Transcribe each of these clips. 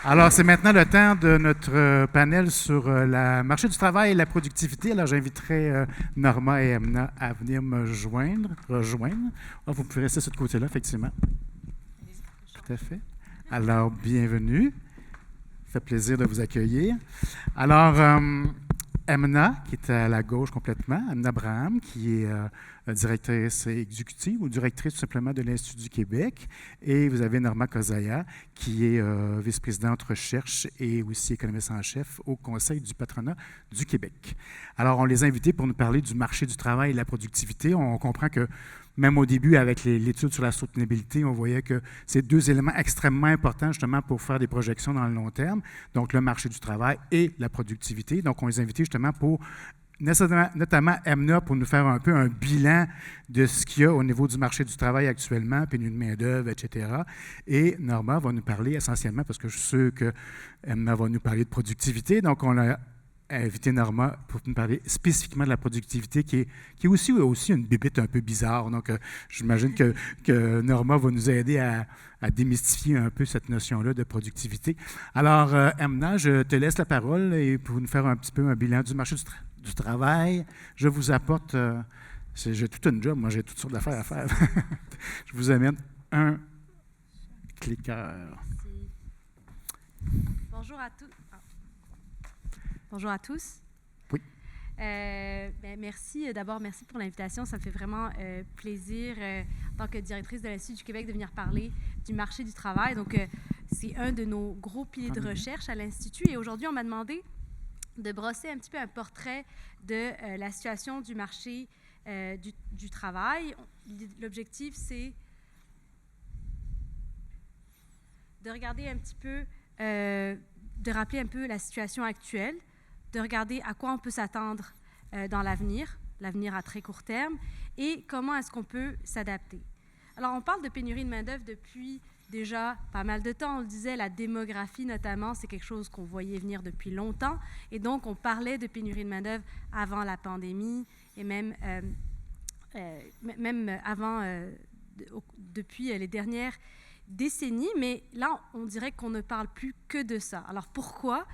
Alors, c'est maintenant le temps de notre panel sur le marché du travail et la productivité. Alors, j'inviterai Norma et Emna à venir me rejoindre. Ah, vous pouvez rester de ce côté-là, effectivement. Tout à fait. Alors, bienvenue. Ça fait plaisir de vous accueillir. Alors, Emna, qui est à la gauche complètement, Emna Braham, qui est directrice exécutive ou directrice tout simplement de l'Institut du Québec. Et vous avez Norma Kozaya, qui est vice-présidente recherche et aussi économiste en chef au Conseil du patronat du Québec. Alors, on les a invités pour nous parler du marché du travail et de la productivité. On comprend que même au début, avec l'étude sur la soutenabilité, on voyait que c'est deux éléments extrêmement importants justement pour faire des projections dans le long terme, donc le marché du travail et la productivité. Donc, on les a invités justement pour, notamment Emna, pour nous faire un peu un bilan de ce qu'il y a au niveau du marché du travail actuellement, pénurie de main-d'œuvre, etc. Et Norma va nous parler essentiellement, parce que je suis sûr que Emna va nous parler de productivité, donc on a invité Norma pour nous parler spécifiquement de la productivité, qui est aussi une bébête un peu bizarre. Donc, j'imagine que Norma va nous aider à démystifier un peu cette notion-là de productivité. Alors, Emna, je te laisse la parole et pour nous faire un petit peu un bilan du marché du travail. Je vous apporte... j'ai toute une job, moi j'ai toutes sortes d'affaires à faire. Je vous amène un cliqueur. Bonjour à tous. Bonjour à tous. Oui. Merci pour l'invitation. Ça me fait vraiment plaisir, en tant que directrice de l'Institut du Québec, de venir parler du marché du travail. Donc, c'est un de nos gros piliers de recherche à l'Institut. Et aujourd'hui, on m'a demandé de brosser un petit peu un portrait de la situation du marché du travail. L'objectif, c'est de regarder un petit peu, de rappeler un peu la situation actuelle, de regarder à quoi on peut s'attendre dans l'avenir à très court terme, et comment est-ce qu'on peut s'adapter. Alors, on parle de pénurie de main-d'œuvre depuis déjà pas mal de temps. On le disait, la démographie notamment, c'est quelque chose qu'on voyait venir depuis longtemps, et donc on parlait de pénurie de main-d'œuvre avant la pandémie, et même avant, depuis les dernières décennies, mais là, on dirait qu'on ne parle plus que de ça. Alors, pourquoi?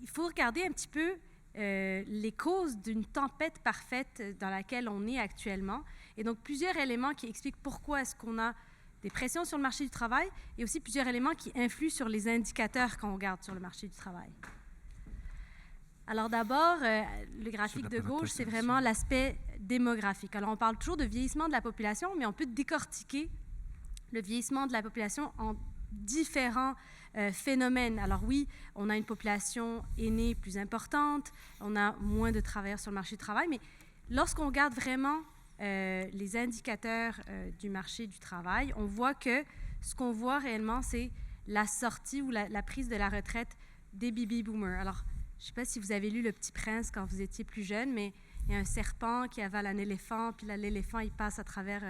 Il faut regarder un petit peu les causes d'une tempête parfaite dans laquelle on est actuellement. Et donc, plusieurs éléments qui expliquent pourquoi est-ce qu'on a des pressions sur le marché du travail, et aussi plusieurs éléments qui influent sur les indicateurs qu'on regarde sur le marché du travail. Alors d'abord, le graphique de gauche, c'est vraiment l'aspect démographique. Alors, on parle toujours de vieillissement de la population, mais on peut décortiquer le vieillissement de la population en différents phénomènes. Alors oui, on a une population aînée plus importante, on a moins de travailleurs sur le marché du travail, mais lorsqu'on regarde vraiment les indicateurs du marché du travail, on voit que ce qu'on voit réellement, c'est la sortie ou la prise de la retraite des baby boomers. Alors, je ne sais pas si vous avez lu Le Petit Prince quand vous étiez plus jeune, mais il y a un serpent qui avale un éléphant, puis là, l'éléphant, il passe à travers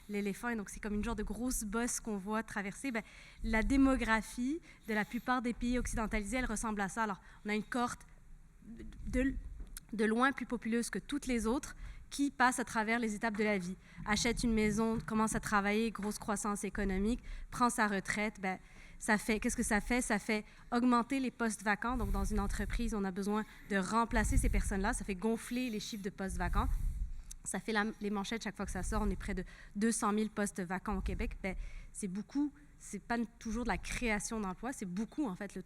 l'éléphant, et donc c'est comme une genre de grosse bosse qu'on voit traverser. Bien, la démographie de la plupart des pays occidentalisés, elle ressemble à ça. Alors, on a une cohorte de loin plus populeuse que toutes les autres qui passe à travers les étapes de la vie. Achète une maison, commence à travailler, grosse croissance économique, prend sa retraite, bien, qu'est-ce que ça fait? Ça fait augmenter les postes vacants. Donc, dans une entreprise, on a besoin de remplacer ces personnes-là. Ça fait gonfler les chiffres de postes vacants. Ça fait les manchettes chaque fois que ça sort. On est près de 200 000 postes vacants au Québec. Bien, c'est beaucoup. C'est pas toujours de la création d'emplois. C'est beaucoup, en fait,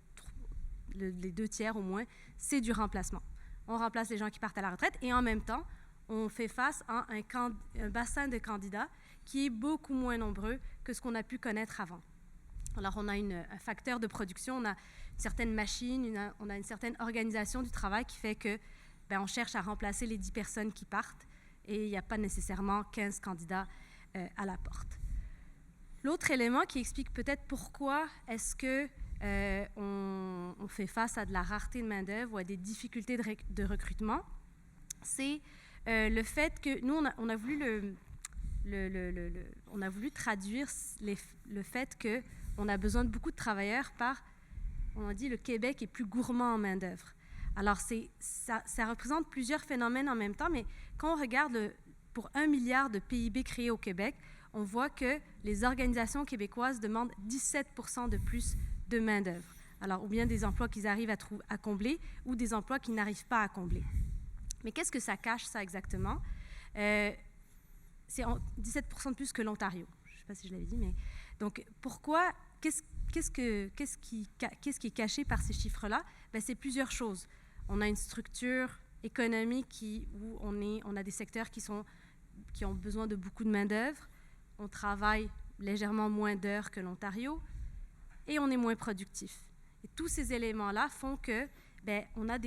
les 2/3 au moins, c'est du remplacement. On remplace les gens qui partent à la retraite et en même temps, on fait face à un bassin de candidats qui est beaucoup moins nombreux que ce qu'on a pu connaître avant. Alors, on a un facteur de production, on a une certaine machine, on a une certaine organisation du travail qui fait que on cherche à remplacer les 10 personnes qui partent et il n'y a pas nécessairement 15 candidats à la porte. L'autre élément qui explique peut-être pourquoi est-ce que on fait face à de la rareté de main-d'œuvre ou à des difficultés de recrutement, c'est le fait que nous, on a voulu traduire le fait qu'on a besoin de beaucoup de travailleurs par, on a dit, le Québec est plus gourmand en main-d'œuvre. Alors, ça représente plusieurs phénomènes en même temps, mais quand on regarde pour 1 milliard de PIB créé au Québec, on voit que les organisations québécoises demandent 17% de plus de main-d'œuvre. Alors, ou bien des emplois qu'ils arrivent à combler ou des emplois qu'ils n'arrivent pas à combler. Mais qu'est-ce que ça cache, ça, exactement? C'est 17% de plus que l'Ontario. Je ne sais pas si je l'avais dit, mais... Donc, pourquoi... Qu'est-ce qui est caché par ces chiffres-là? Bien, c'est plusieurs choses. On a une structure économique où on a des secteurs qui ont besoin de beaucoup de main-d'œuvre. On travaille légèrement moins d'heures que l'Ontario et on est moins productif. Et tous ces éléments-là font que on a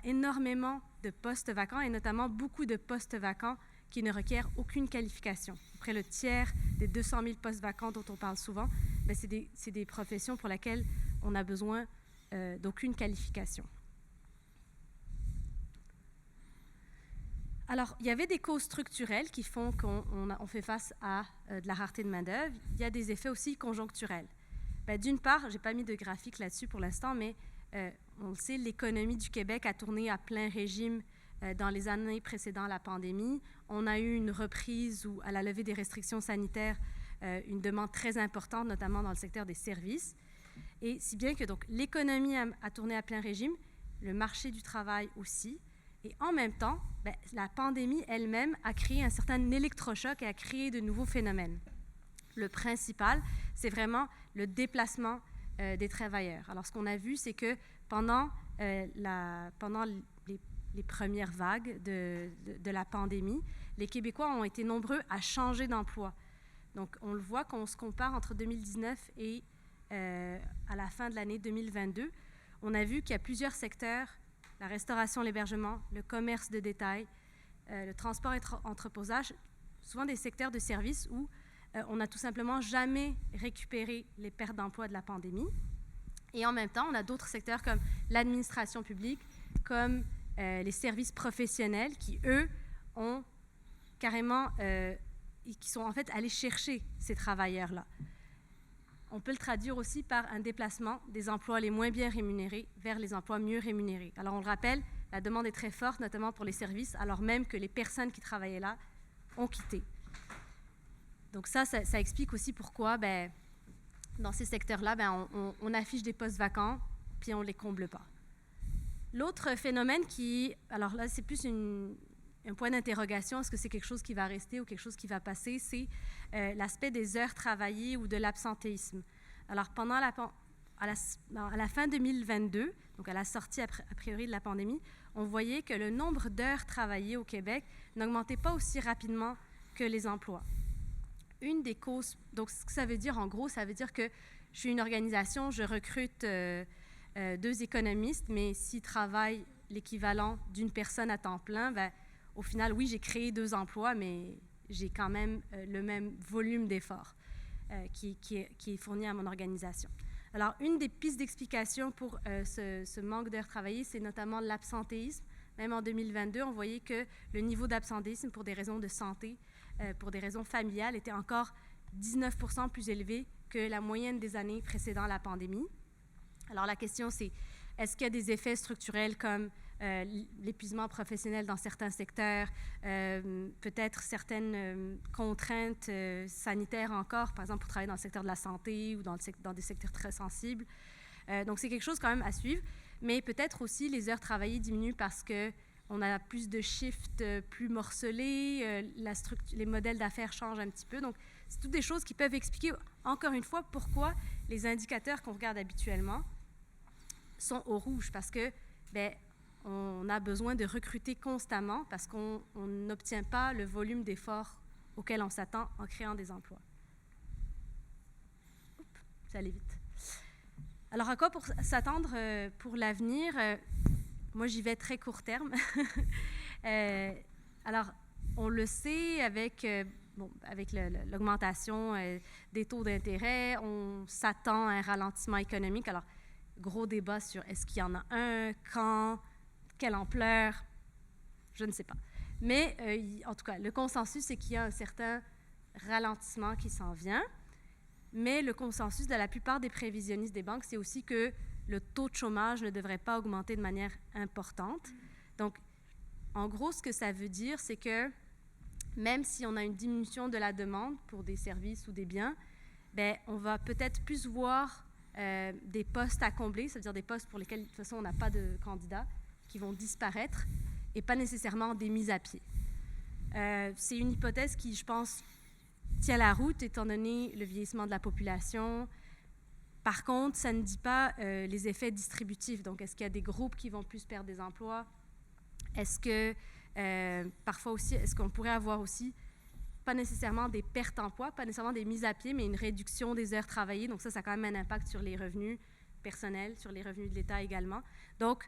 énormément de postes vacants et notamment beaucoup de postes vacants qui ne requièrent aucune qualification. Près le tiers des 200 000 postes vacants dont on parle souvent, c'est des professions pour lesquelles on a besoin d'aucune qualification. Alors, il y avait des causes structurelles qui font qu'on fait face à de la rareté de main-d'œuvre. Il y a des effets aussi conjoncturels. D'une part, je n'ai pas mis de graphique là-dessus pour l'instant, mais on le sait, l'économie du Québec a tourné à plein régime dans les années précédant la pandémie. On a eu une reprise ou à la levée des restrictions sanitaires, une demande très importante, notamment dans le secteur des services. Et si bien que donc l'économie a tourné à plein régime, le marché du travail aussi. Et en même temps, la pandémie elle-même a créé un certain électrochoc et a créé de nouveaux phénomènes. Le principal, c'est vraiment le déplacement des travailleurs. Alors, ce qu'on a vu, c'est que pendant les premières vagues de la pandémie, les Québécois ont été nombreux à changer d'emploi. Donc, on le voit quand on se compare entre 2019 et à la fin de l'année 2022, on a vu qu'il y a plusieurs secteurs, la restauration, l'hébergement, le commerce de détail, le transport et entreposage, souvent des secteurs de services où on n'a tout simplement jamais récupéré les pertes d'emploi de la pandémie. Et en même temps, on a d'autres secteurs comme l'administration publique, comme les services professionnels qui, eux, ont carrément, qui sont en fait allés chercher ces travailleurs-là. On peut le traduire aussi par un déplacement des emplois les moins bien rémunérés vers les emplois mieux rémunérés. Alors, on le rappelle, la demande est très forte, notamment pour les services, alors même que les personnes qui travaillaient là ont quitté. Donc ça explique aussi pourquoi, dans ces secteurs-là, on affiche des postes vacants, puis on ne les comble pas. L'autre phénomène alors là, c'est plus un point d'interrogation, est-ce que c'est quelque chose qui va rester ou quelque chose qui va passer, c'est l'aspect des heures travaillées ou de l'absentéisme. Alors, à la fin 2022, donc à la sortie a priori de la pandémie, on voyait que le nombre d'heures travaillées au Québec n'augmentait pas aussi rapidement que les emplois. Une des causes, donc ce que ça veut dire en gros, ça veut dire que je suis une organisation, je recrute 2 économistes, mais s'ils travaillent l'équivalent d'une personne à temps plein, au final, oui, j'ai créé 2 emplois, mais j'ai quand même le même volume d'efforts qui est fourni à mon organisation. Alors, une des pistes d'explication pour ce manque d'heures travaillées, c'est notamment l'absentéisme. Même en 2022, on voyait que le niveau d'absentéisme pour des raisons de santé, pour des raisons familiales, était encore 19% plus élevé que la moyenne des années précédant la pandémie. Alors, la question, c'est est-ce qu'il y a des effets structurels comme l'épuisement professionnel dans certains secteurs, peut-être certaines contraintes sanitaires encore, par exemple pour travailler dans le secteur de la santé ou dans des secteurs très sensibles. Donc, c'est quelque chose quand même à suivre, mais peut-être aussi les heures travaillées diminuent parce qu'on a plus de shifts plus morcelés, les modèles d'affaires changent un petit peu. Donc, c'est toutes des choses qui peuvent expliquer, encore une fois, pourquoi les indicateurs qu'on regarde habituellement sont au rouge, parce que on a besoin de recruter constamment parce qu'on n'obtient pas le volume d'efforts auquel on s'attend en créant des emplois. Oups, ça allait vite. Alors, à quoi pour s'attendre pour l'avenir? Moi, j'y vais très court terme. Alors, on le sait avec l'augmentation des taux d'intérêt, on s'attend à un ralentissement économique. Alors, gros débat sur est-ce qu'il y en a un, quand, quelle ampleur, je ne sais pas. Mais en tout cas, le consensus, c'est qu'il y a un certain ralentissement qui s'en vient. Mais le consensus de la plupart des prévisionnistes des banques, c'est aussi que le taux de chômage ne devrait pas augmenter de manière importante. Donc, en gros, ce que ça veut dire, c'est que même si on a une diminution de la demande pour des services ou des biens, bien, on va peut-être plus voir des postes à combler, c'est-à-dire des postes pour lesquels, de toute façon, on n'a pas de candidats, qui vont disparaître, et pas nécessairement des mises à pied. C'est une hypothèse qui, je pense, tient la route, étant donné le vieillissement de la population. Par contre, ça ne dit pas les effets distributifs. Donc, est-ce qu'il y a des groupes qui vont plus perdre des emplois? Est-ce que, parfois aussi, est-ce qu'on pourrait avoir aussi, pas nécessairement des pertes d'emploi, pas nécessairement des mises à pied, mais une réduction des heures travaillées. Donc ça a quand même un impact sur les revenus personnels, sur les revenus de l'État également. Donc,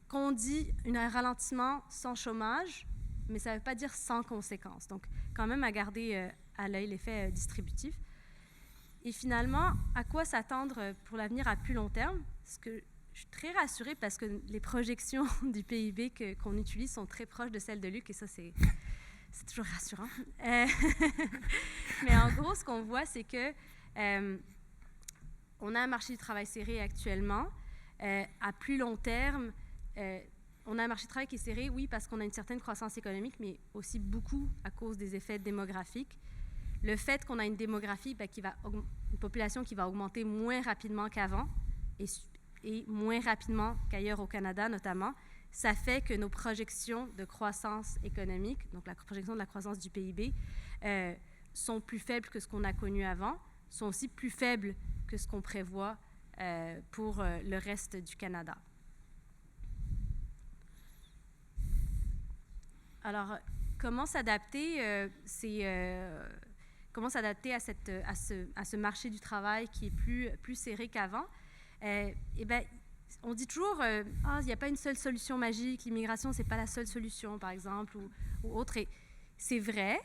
qu'on dit un ralentissement sans chômage, mais ça ne veut pas dire sans conséquences. Donc, quand même à garder à l'œil l'effet distributif. Et finalement, à quoi s'attendre pour l'avenir à plus long terme? Parce que je suis très rassurée parce que les projections du PIB qu'on utilise sont très proches de celles de Luc, et ça, c'est toujours rassurant. Mais en gros, ce qu'on voit, c'est que on a un marché du travail serré actuellement. À plus long terme, on a un marché du travail qui est serré, oui, parce qu'on a une certaine croissance économique, mais aussi beaucoup à cause des effets démographiques. Le fait qu'on a une démographie, une population qui va augmenter moins rapidement qu'avant et moins rapidement qu'ailleurs au Canada notamment, ça fait que nos projections de croissance économique, donc la projection de la croissance du PIB, sont plus faibles que ce qu'on a connu avant, sont aussi plus faibles que ce qu'on prévoit pour le reste du Canada. Alors, comment s'adapter? Comment s'adapter à ce marché du travail qui est plus serré qu'avant? Eh bien, on dit toujours, il n'y a pas une seule solution magique, l'immigration, ce n'est pas la seule solution, par exemple, ou autre. Et c'est vrai,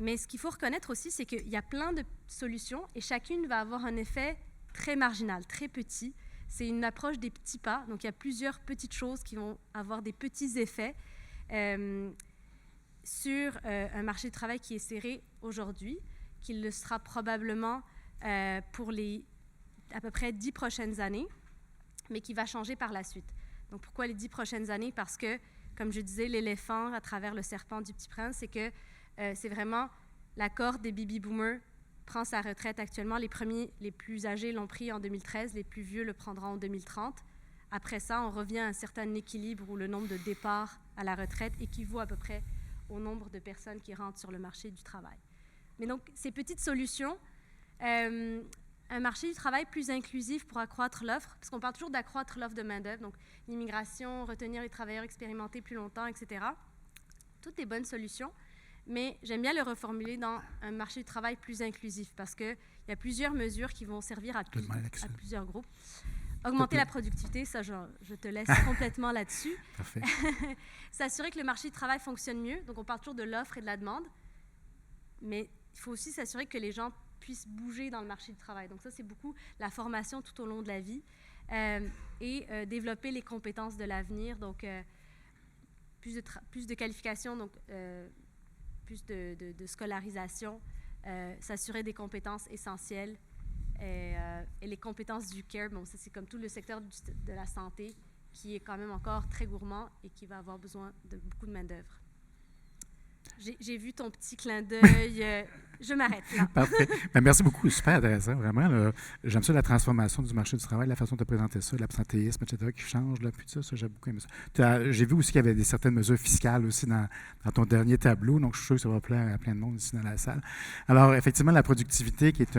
mais ce qu'il faut reconnaître aussi, c'est qu'il y a plein de solutions et chacune va avoir un effet très marginal, très petit. C'est une approche des petits pas, donc il y a plusieurs petites choses qui vont avoir des petits effets sur un marché du travail qui est serré aujourd'hui, qui le sera probablement pour les à peu près 10 prochaines années, mais qui va changer par la suite. Donc, pourquoi les 10 prochaines années? Parce que, comme je disais, l'éléphant à travers le serpent du Petit Prince, c'est que c'est vraiment la cohorte des baby-boomers prend sa retraite actuellement. Les premiers, les plus âgés l'ont pris en 2013, les plus vieux le prendront en 2030. Après ça, on revient à un certain équilibre où le nombre de départs à la retraite équivaut à peu près au nombre de personnes qui rentrent sur le marché du travail. Mais donc, ces petites solutions, un marché du travail plus inclusif pour accroître l'offre, parce qu'on parle toujours d'accroître l'offre de main-d'œuvre, donc l'immigration, retenir les travailleurs expérimentés plus longtemps, etc. Toutes des bonnes solutions, mais j'aime bien le reformuler dans un marché du travail plus inclusif, parce qu'il y a plusieurs mesures qui vont servir à plusieurs groupes. Augmenter la productivité, ça, je te laisse complètement là-dessus. Parfait. S'assurer que le marché du travail fonctionne mieux, donc on parle toujours de l'offre et de la demande, mais il faut aussi s'assurer que les gens puissent bouger dans le marché du travail. Donc ça, c'est beaucoup la formation tout au long de la vie et développer les compétences de l'avenir, donc plus de qualifications, donc plus de scolarisation, s'assurer des compétences essentielles et les compétences du care. Bon, ça, c'est comme tout le secteur de la santé qui est quand même encore très gourmand et qui va avoir besoin de beaucoup de main-d'œuvre. J'ai vu ton petit clin d'œil. Je m'arrête là. Parfait. Bien, merci beaucoup. Super intéressant, vraiment. Là. J'aime ça, la transformation du marché du travail, la façon de présenter ça, l'absentéisme, etc., qui change. Là, puis ça, j'ai beaucoup aimé ça. J'ai vu aussi qu'il y avait certaines mesures fiscales aussi dans ton dernier tableau, donc je suis sûr que ça va plaire à plein de monde ici dans la salle. Alors, effectivement, la productivité qui est,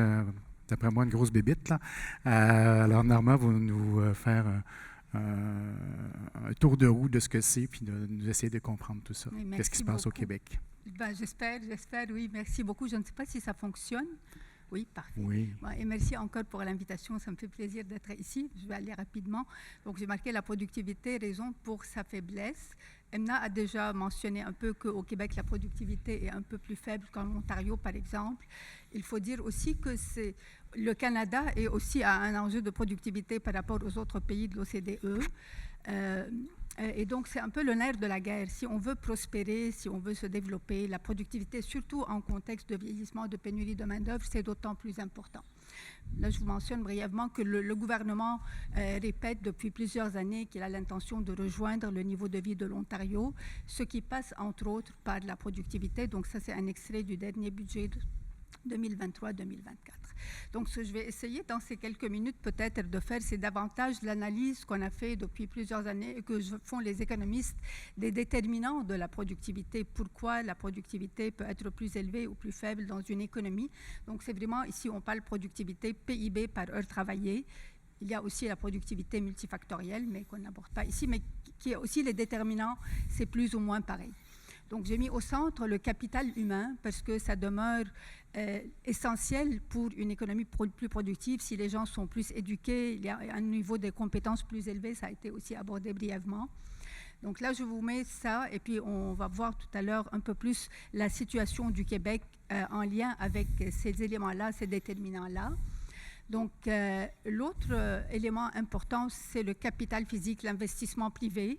d'après moi, une grosse bébite. Là. Alors, Norma va nous faire un tour de roue de ce que c'est, puis de nous essayer de comprendre tout ça. Oui, qu'est-ce qui se passe au Québec? Ben, j'espère, oui, merci beaucoup. Je ne sais pas si ça fonctionne. Oui, parfait. Oui. Bon, et merci encore pour l'invitation. Ça me fait plaisir d'être ici. Je vais aller rapidement. Donc, j'ai marqué la productivité, raison pour sa faiblesse. Emna a déjà mentionné un peu qu'au Québec, la productivité est un peu plus faible qu'en Ontario, par exemple. Il faut dire aussi que le Canada est aussi à un enjeu de productivité par rapport aux autres pays de l'OCDE. Et donc, c'est un peu le nerf de la guerre. Si on veut prospérer, si on veut se développer, la productivité, surtout en contexte de vieillissement, de pénurie de main-d'œuvre, c'est d'autant plus important. Là, je vous mentionne brièvement que le gouvernement répète depuis plusieurs années qu'il a l'intention de rejoindre le niveau de vie de l'Ontario, ce qui passe entre autres par la productivité. Donc, ça, c'est un extrait du dernier budget 2023-2024. Donc, ce que je vais essayer dans ces quelques minutes peut-être de faire, c'est davantage l'analyse qu'on a fait depuis plusieurs années et que font les économistes des déterminants de la productivité. Pourquoi la productivité peut être plus élevée ou plus faible dans une économie. Donc, c'est vraiment, ici, on parle productivité, PIB par heure travaillée. Il y a aussi la productivité multifactorielle, mais qu'on n'aborde pas ici, mais qui est aussi les déterminants, c'est plus ou moins pareil. Donc, j'ai mis au centre le capital humain parce que ça demeure essentiel pour une économie plus productive. Si les gens sont plus éduqués, il y a un niveau de compétences plus élevé, ça a été aussi abordé brièvement. Donc là, je vous mets ça et puis on va voir tout à l'heure un peu plus la situation du Québec en lien avec ces éléments-là, ces déterminants-là. Donc, l'autre élément important, c'est le capital physique, l'investissement privé.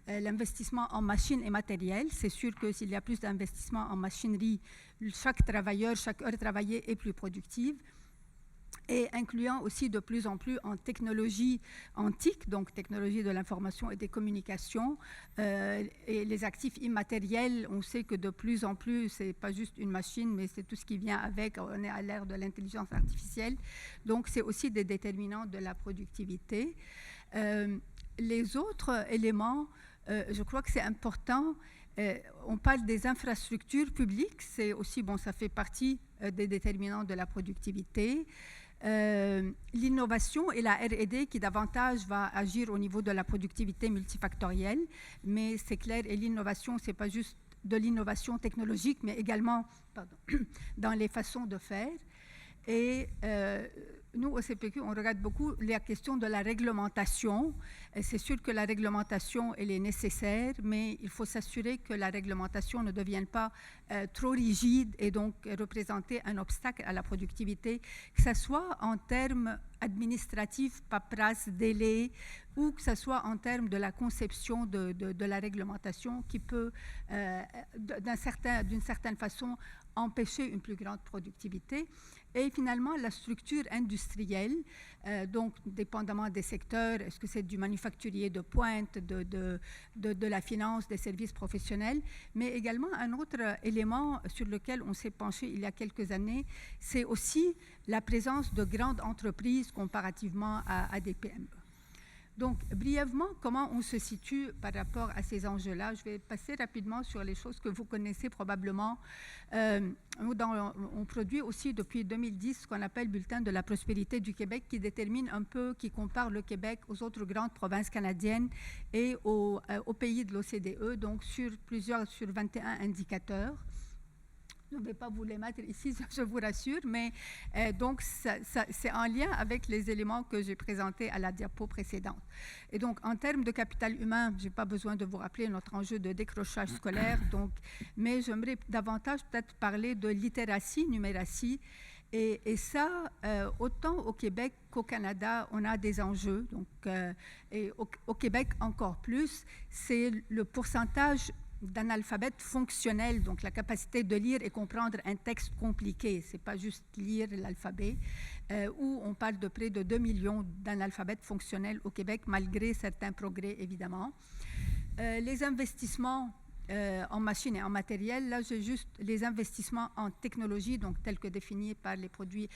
L'investissement en machines et matériel, c'est sûr que s'il y a plus d'investissement en machinerie, chaque travailleur, chaque heure travaillée est plus productive, et incluant aussi de plus en plus en technologie antique, donc technologie de l'information et des communications, et les actifs immatériels, on sait que de plus en plus, c'est pas juste une machine, mais c'est tout ce qui vient avec, on est à l'ère de l'intelligence artificielle, donc c'est aussi des déterminants de la productivité. Les autres éléments, je crois que c'est important. On parle des infrastructures publiques, c'est aussi, bon, ça fait partie des déterminants de la productivité. L'innovation et la R&D qui davantage va agir au niveau de la productivité multifactorielle, mais c'est clair, et l'innovation, c'est pas juste de l'innovation technologique, mais également dans les façons de faire. Et nous, au CPQ, on regarde beaucoup la question de la réglementation. C'est sûr que la réglementation, elle est nécessaire, mais il faut s'assurer que la réglementation ne devienne pas trop rigide et donc représenter un obstacle à la productivité, que ce soit en termes administratifs, paperasse, délai, ou que ce soit en termes de la conception de la réglementation qui peut, d'une certaine façon, empêcher une plus grande productivité. Et finalement, la structure industrielle, donc dépendamment des secteurs, est-ce que c'est du manufacturier de pointe, de la finance, des services professionnels, mais également un autre élément sur lequel on s'est penché il y a quelques années, c'est aussi la présence de grandes entreprises comparativement à des PME. Donc, brièvement, comment on se situe par rapport à ces enjeux-là? Je vais passer rapidement sur les choses que vous connaissez probablement. On produit aussi depuis 2010 ce qu'on appelle le bulletin de la prospérité du Québec qui détermine un peu, qui compare le Québec aux autres grandes provinces canadiennes et aux pays de l'OCDE, donc sur 21 indicateurs. Je ne vais pas vous les mettre ici, je vous rassure, mais donc c'est en lien avec les éléments que j'ai présentés à la diapo précédente. Et donc, en termes de capital humain, je n'ai pas besoin de vous rappeler notre enjeu de décrochage scolaire, donc, mais j'aimerais davantage peut-être parler de littératie, numératie. Et ça, autant au Québec qu'au Canada, on a des enjeux. Donc, et au Québec, encore plus, c'est le pourcentage d'analphabètes fonctionnels, donc la capacité de lire et comprendre un texte compliqué, ce n'est pas juste lire l'alphabet, où on parle de près de 2 millions d'analphabètes fonctionnels au Québec, malgré certains progrès, évidemment. Les investissements en machines et en matériel, là, j'ai juste les investissements en technologie, donc tels que définis par les produits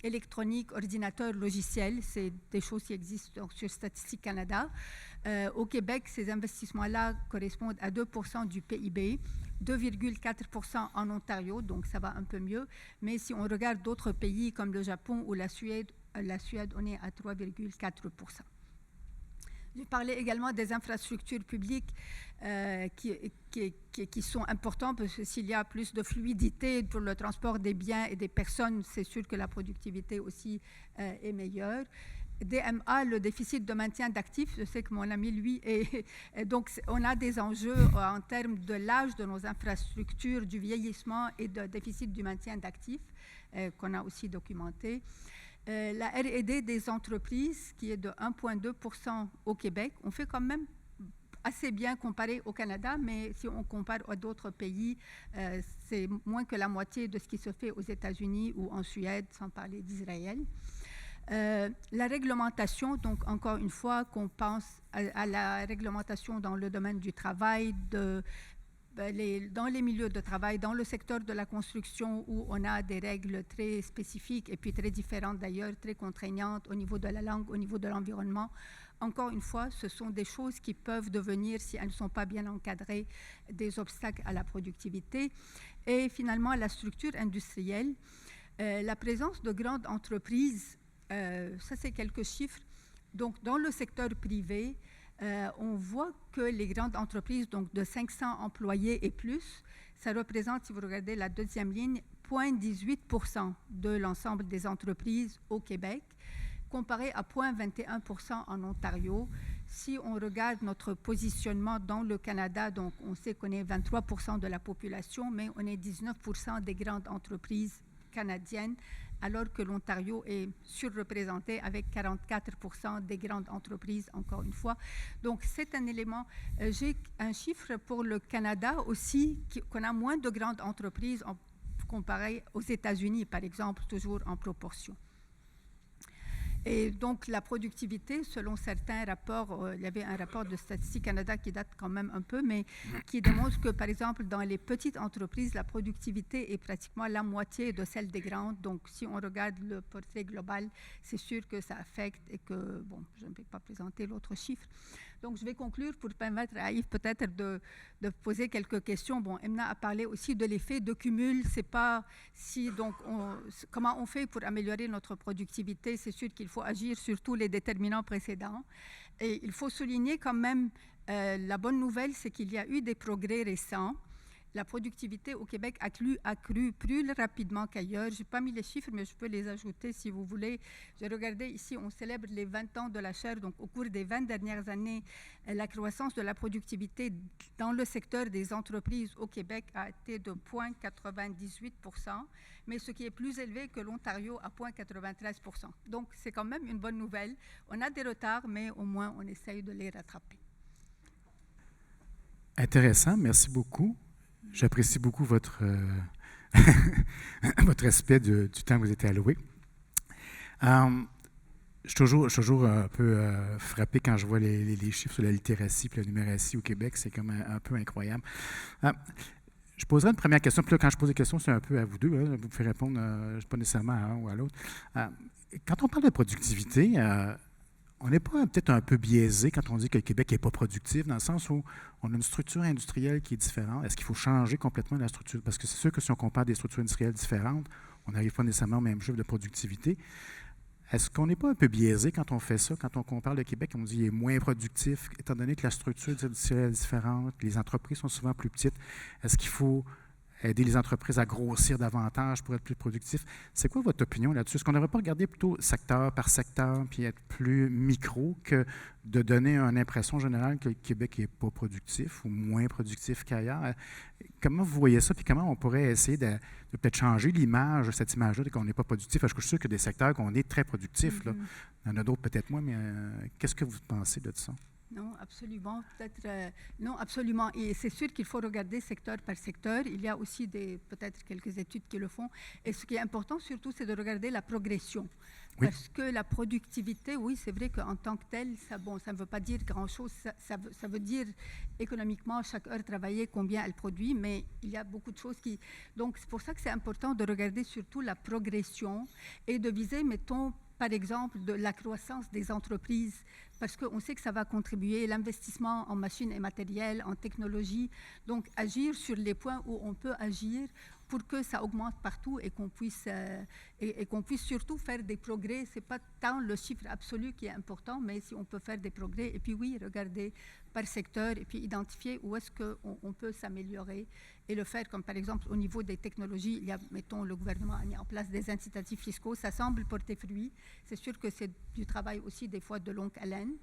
électroniques, ordinateurs, logiciels, c'est des choses qui existent donc, sur Statistique Canada. Au Québec, ces investissements-là correspondent à 2% du PIB, 2,4% en Ontario, donc ça va un peu mieux. Mais si on regarde d'autres pays comme le Japon ou la Suède, on est à 3,4%. Je parlais également des infrastructures publiques qui sont importantes parce que s'il y a plus de fluidité pour le transport des biens et des personnes, c'est sûr que la productivité aussi est meilleure. DMA, le déficit de maintien d'actifs, je sais que mon ami, lui, donc on a des enjeux en termes de l'âge de nos infrastructures, du vieillissement et de déficit du maintien d'actifs qu'on a aussi documenté. La R&D des entreprises, qui est de 1,2% au Québec, on fait quand même assez bien comparé au Canada, mais si on compare à d'autres pays, c'est moins que la moitié de ce qui se fait aux États-Unis ou en Suède, sans parler d'Israël. La réglementation, donc encore une fois, qu'on pense à la réglementation dans le domaine du travail, dans les milieux de travail, dans le secteur de la construction où on a des règles très spécifiques et puis très différentes d'ailleurs, très contraignantes au niveau de la langue, au niveau de l'environnement. Encore une fois, ce sont des choses qui peuvent devenir, si elles ne sont pas bien encadrées, des obstacles à la productivité. Et finalement, la structure industrielle, la présence de grandes entreprises, ça c'est quelques chiffres. Donc, dans le secteur privé, on voit que les grandes entreprises, donc de 500 employés et plus, ça représente, si vous regardez la deuxième ligne, 0,18% de l'ensemble des entreprises au Québec, comparé à 0,21% en Ontario. Si on regarde notre positionnement dans le Canada, donc on sait qu'on est 23% de la population, mais on est 19% des grandes entreprises canadiennes, alors que l'Ontario est surreprésenté avec 44% des grandes entreprises, encore une fois. Donc, c'est un élément. J'ai un chiffre pour le Canada aussi, qu'on a moins de grandes entreprises comparé aux États-Unis, par exemple, toujours en proportion. Et donc, la productivité, selon certains rapports, il y avait un rapport de Statistique Canada qui date quand même un peu, mais qui démontre que, par exemple, dans les petites entreprises, la productivité est pratiquement la moitié de celle des grandes. Donc, si on regarde le portrait global, c'est sûr que ça affecte et que, bon, je ne vais pas présenter l'autre chiffre. Donc, je vais conclure pour permettre à Yves peut-être de poser quelques questions. Bon, Emna a parlé aussi de l'effet de cumul. C'est pas si, donc, comment on fait pour améliorer notre productivité. C'est sûr qu'il faut agir sur tous les déterminants précédents. Et il faut souligner quand même, la bonne nouvelle, c'est qu'il y a eu des progrès récents. La productivité au Québec a cru plus rapidement qu'ailleurs. Je n'ai pas mis les chiffres, mais je peux les ajouter si vous voulez. J'ai regardé ici, on célèbre les 20 ans de la chaire. Donc, au cours des 20 dernières années, la croissance de la productivité dans le secteur des entreprises au Québec a été de 0,98%, mais ce qui est plus élevé que l'Ontario à 0,93%. Donc, c'est quand même une bonne nouvelle. On a des retards, mais au moins, on essaye de les rattraper. Intéressant, merci beaucoup. J'apprécie beaucoup votre, votre respect du temps que vous êtes alloué. Je suis toujours un peu frappé quand je vois les chiffres sur la littératie et la numératie au Québec. C'est comme un peu incroyable. Je poserai une première question. Puis là, quand je pose des questions, c'est un peu à vous deux. Hein, vous pouvez répondre pas nécessairement à un ou à l'autre. Quand on parle de productivité, on n'est pas peut-être un peu biaisé quand on dit que le Québec n'est pas productif, dans le sens où on a une structure industrielle qui est différente. Est-ce qu'il faut changer complètement la structure? Parce que c'est sûr que si on compare des structures industrielles différentes, on n'arrive pas nécessairement au même chiffre de productivité. Est-ce qu'on n'est pas un peu biaisé quand on fait ça, quand on compare le Québec, on dit qu'il est moins productif, étant donné que la structure industrielle est différente, les entreprises sont souvent plus petites? Est-ce qu'il faut aider les entreprises à grossir davantage pour être plus productifs? C'est quoi votre opinion là-dessus? Est-ce qu'on ne devrait pas regarder plutôt secteur par secteur puis être plus micro que de donner une impression générale que le Québec n'est pas productif ou moins productif qu'ailleurs? Comment vous voyez ça? Puis comment on pourrait essayer de peut-être changer l'image, cette image-là, qu'on n'est pas productif? Parce que je suis sûr que des secteurs qu'on est très productifs. Là. Il y en a d'autres peut-être moins, mais qu'est-ce que vous pensez de ça? Non, absolument. Non, absolument. Et c'est sûr qu'il faut regarder secteur par secteur. Il y a aussi peut-être quelques études qui le font. Et ce qui est important surtout, c'est de regarder la progression. Oui. Parce que la productivité, oui, c'est vrai qu'en tant que telle, ça ne veut pas dire grand-chose. Ça veut dire économiquement, chaque heure travaillée, combien elle produit, mais il y a beaucoup de choses qui... Donc, c'est pour ça que c'est important de regarder surtout la progression et de viser, mettons, par exemple, de la croissance des entreprises, parce qu'on sait que ça va contribuer, l'investissement en machines et matériels, en technologie, donc agir sur les points où on peut agir pour que ça augmente partout et qu'on puisse surtout faire des progrès. Ce n'est pas tant le chiffre absolu qui est important, mais si on peut faire des progrès, et puis oui, regarder par secteur et puis identifier où est-ce qu'on peut s'améliorer et le faire, comme par exemple au niveau des technologies, il y a, mettons, le gouvernement a mis en place des incitatifs fiscaux, ça semble porter fruit. C'est sûr que c'est du travail aussi des fois de longue haleine,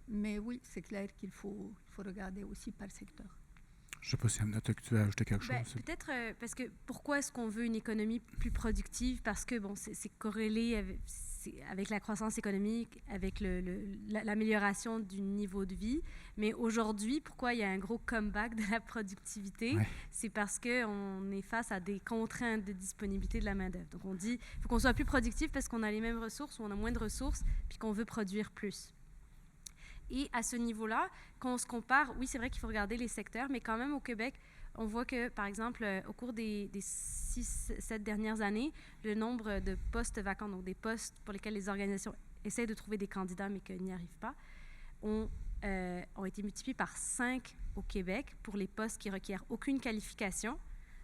mais oui, c'est clair qu'il faut regarder aussi par secteur. Je ne sais pas si Amna, tu as ajouté quelque chose. Peut-être parce que pourquoi est-ce qu'on veut une économie plus productive? Parce que bon, c'est corrélé avec la croissance économique, avec l'amélioration du niveau de vie. Mais aujourd'hui, pourquoi il y a un gros comeback de la productivité? Ouais. C'est parce qu'on est face à des contraintes de disponibilité de la main-d'œuvre. Donc on dit qu'il faut qu'on soit plus productif parce qu'on a les mêmes ressources ou on a moins de ressources, puis qu'on veut produire plus. Et à ce niveau-là, quand on se compare, oui, c'est vrai qu'il faut regarder les secteurs, mais quand même au Québec, on voit que, par exemple, au cours des 6-7 dernières années, le nombre de postes vacants, donc des postes pour lesquels les organisations essaient de trouver des candidats mais qu'ils n'y arrivent pas, ont été multipliés par 5 au Québec pour les postes qui requièrent aucune qualification,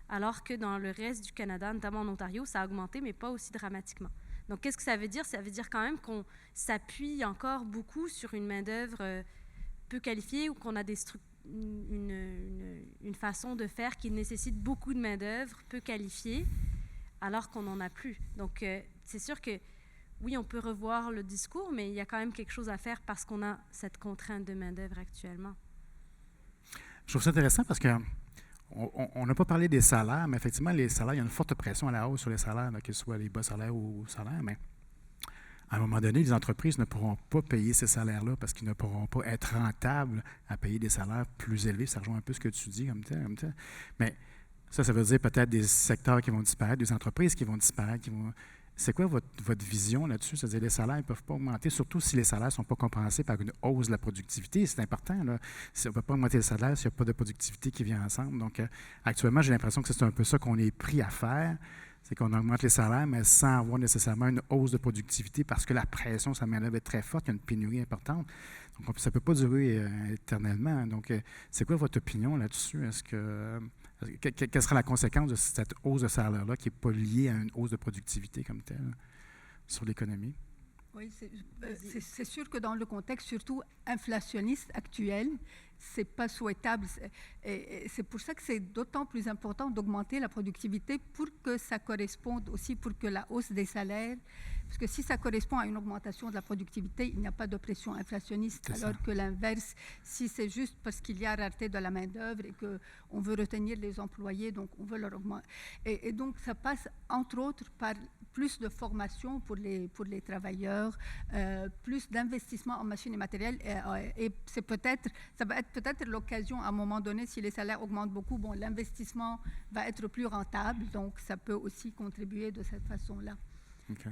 alors que dans le reste du Canada, notamment en Ontario, ça a augmenté, mais pas aussi dramatiquement. Donc, qu'est-ce que ça veut dire? Ça veut dire quand même qu'on s'appuie encore beaucoup sur une main-d'œuvre peu qualifiée ou qu'on a une façon de faire qui nécessite beaucoup de main-d'œuvre peu qualifiée, alors qu'on n'en a plus. Donc, c'est sûr que, oui, on peut revoir le discours, mais il y a quand même quelque chose à faire parce qu'on a cette contrainte de main-d'œuvre actuellement. Je trouve ça intéressant parce que on n'a pas parlé des salaires, mais effectivement, les salaires, il y a une forte pression à la hausse sur les salaires, que ce soit les bas salaires ou salaires, mais à un moment donné, les entreprises ne pourront pas payer ces salaires-là parce qu'ils ne pourront pas être rentables à payer des salaires plus élevés. Ça rejoint un peu ce que tu dis comme tel. Mais ça veut dire peut-être des secteurs qui vont disparaître, des entreprises qui vont disparaître. C'est quoi votre vision là-dessus? C'est-à-dire les salaires ne peuvent pas augmenter, surtout si les salaires ne sont pas compensés par une hausse de la productivité. C'est important. Là. On ne peut pas augmenter les salaires s'il n'y a pas de productivité qui vient ensemble. Donc, actuellement, j'ai l'impression que c'est un peu ça qu'on est pris à faire. C'est qu'on augmente les salaires, mais sans avoir nécessairement une hausse de productivité parce que la pression sur la main-d'œuvre est très forte, il y a une pénurie importante. Donc, ça ne peut pas durer éternellement. Donc, c'est quoi votre opinion là-dessus? Quelle sera la conséquence de cette hausse de salaire-là qui n'est pas liée à une hausse de productivité comme telle sur l'économie? Oui, c'est sûr que dans le contexte surtout inflationniste actuel, ce n'est pas souhaitable. Et c'est pour ça que c'est d'autant plus important d'augmenter la productivité pour que ça corresponde aussi, pour que la hausse des salaires, parce que si ça correspond à une augmentation de la productivité, il n'y a pas de pression inflationniste, alors que l'inverse, si c'est juste parce qu'il y a rareté de la main-d'œuvre et qu'on veut retenir les employés, donc on veut leur augmenter. Et donc ça passe entre autres par plus de formation pour les travailleurs, plus d'investissement en machines et matériels. Et ça va être peut-être l'occasion, à un moment donné, si les salaires augmentent beaucoup, bon, l'investissement va être plus rentable. Donc, ça peut aussi contribuer de cette façon-là. OK.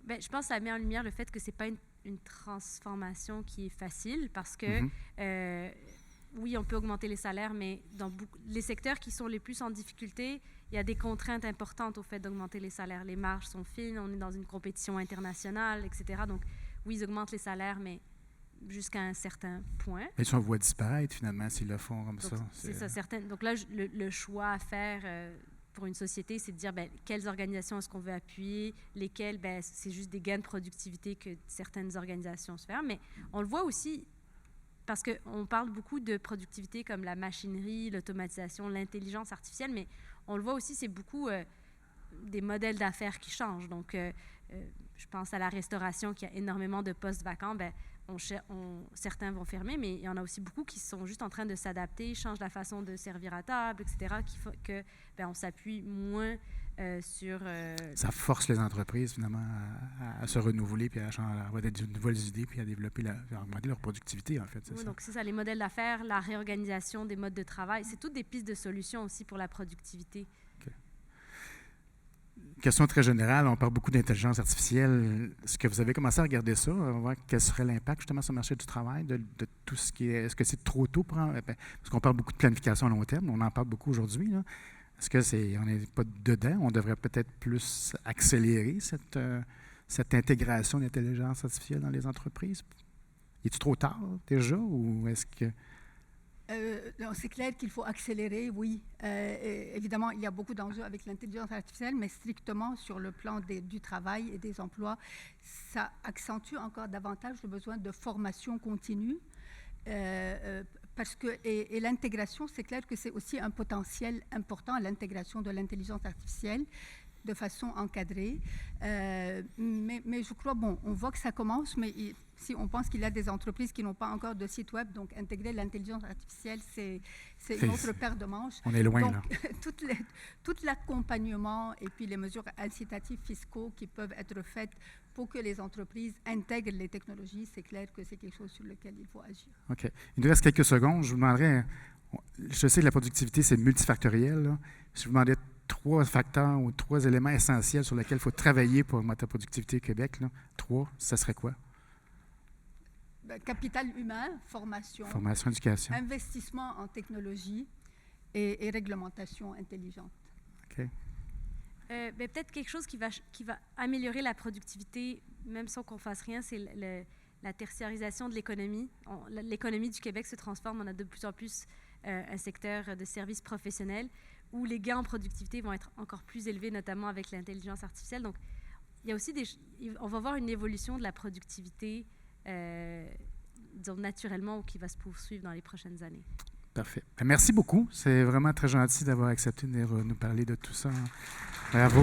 Bien, je pense que ça met en lumière le fait que ce n'est pas une transformation qui est facile parce que, oui, on peut augmenter les salaires, mais dans les secteurs qui sont les plus en difficulté, il y a des contraintes importantes au fait d'augmenter les salaires. Les marges sont fines, on est dans une compétition internationale, etc. Donc, oui, ils augmentent les salaires, mais jusqu'à un certain point. Et si on voit disparaître, finalement, s'ils le font comme donc, ça. C'est ça, certain. Donc là, le choix à faire pour une société, c'est de dire quelles organisations est-ce qu'on veut appuyer, lesquelles, c'est juste des gains de productivité que certaines organisations se font. Mais on le voit aussi parce qu'on parle beaucoup de productivité comme la machinerie, l'automatisation, l'intelligence artificielle, mais on le voit aussi, c'est beaucoup des modèles d'affaires qui changent. Donc, je pense à la restauration qui a énormément de postes vacants. Certains vont fermer, mais il y en a aussi beaucoup qui sont juste en train de s'adapter, changent la façon de servir à table, etc., qui font qu'on s'appuie moins sur... Ça force les entreprises, finalement, à se renouveler, puis à avoir de nouvelles idées, puis à développer, à augmenter leur productivité, en fait. Oui, donc c'est ça, les modèles d'affaires, la réorganisation des modes de travail, c'est toutes des pistes de solutions aussi pour la productivité. Okay. Question très générale, on parle beaucoup d'intelligence artificielle. Est-ce que vous avez commencé à regarder ça, à voir quel serait l'impact justement sur le marché du travail de tout ce qui est... Est-ce que c'est trop tôt parce qu'on parle beaucoup de planification à long terme, on en parle beaucoup aujourd'hui, là. Est-ce qu'on n'est pas dedans? On devrait peut-être plus accélérer cette intégration d'intelligence artificielle dans les entreprises? Est-il trop tard déjà ou est-ce que... C'est clair qu'il faut accélérer, oui. Évidemment, il y a beaucoup d'enjeux avec l'intelligence artificielle, mais strictement sur le plan du travail et des emplois, ça accentue encore davantage le besoin de formation continue. Parce que, et l'intégration, c'est clair que c'est aussi un potentiel important à l'intégration de l'intelligence artificielle. de façon encadrée. Mais je crois, bon, on voit que ça commence, mais si on pense qu'il y a des entreprises qui n'ont pas encore de site web, donc intégrer l'intelligence artificielle, c'est une autre paire de manches. On est loin, donc, là. Tout l'accompagnement et puis les mesures incitatives fiscaux qui peuvent être faites pour que les entreprises intègrent les technologies, c'est clair que c'est quelque chose sur lequel il faut agir. OK. Il nous reste quelques secondes. Je vous demanderais, je sais que la productivité, c'est multifactoriel, là. Si je vous demandais 3 facteurs ou 3 éléments essentiels sur lesquels il faut travailler pour augmenter la productivité au Québec, 3, ça serait quoi? Capital humain, formation, éducation, investissement en technologie et réglementation intelligente. OK. Peut-être quelque chose qui va améliorer la productivité, même sans qu'on fasse rien, c'est la tertiarisation de l'économie. L'économie du Québec se transforme, on a de plus en plus un secteur de services professionnels où les gains en productivité vont être encore plus élevés, notamment avec l'intelligence artificielle. Donc, il y a aussi on va voir une évolution de la productivité disons, naturellement ou qui va se poursuivre dans les prochaines années. Parfait. Merci beaucoup. C'est vraiment très gentil d'avoir accepté de venir nous parler de tout ça. Bravo.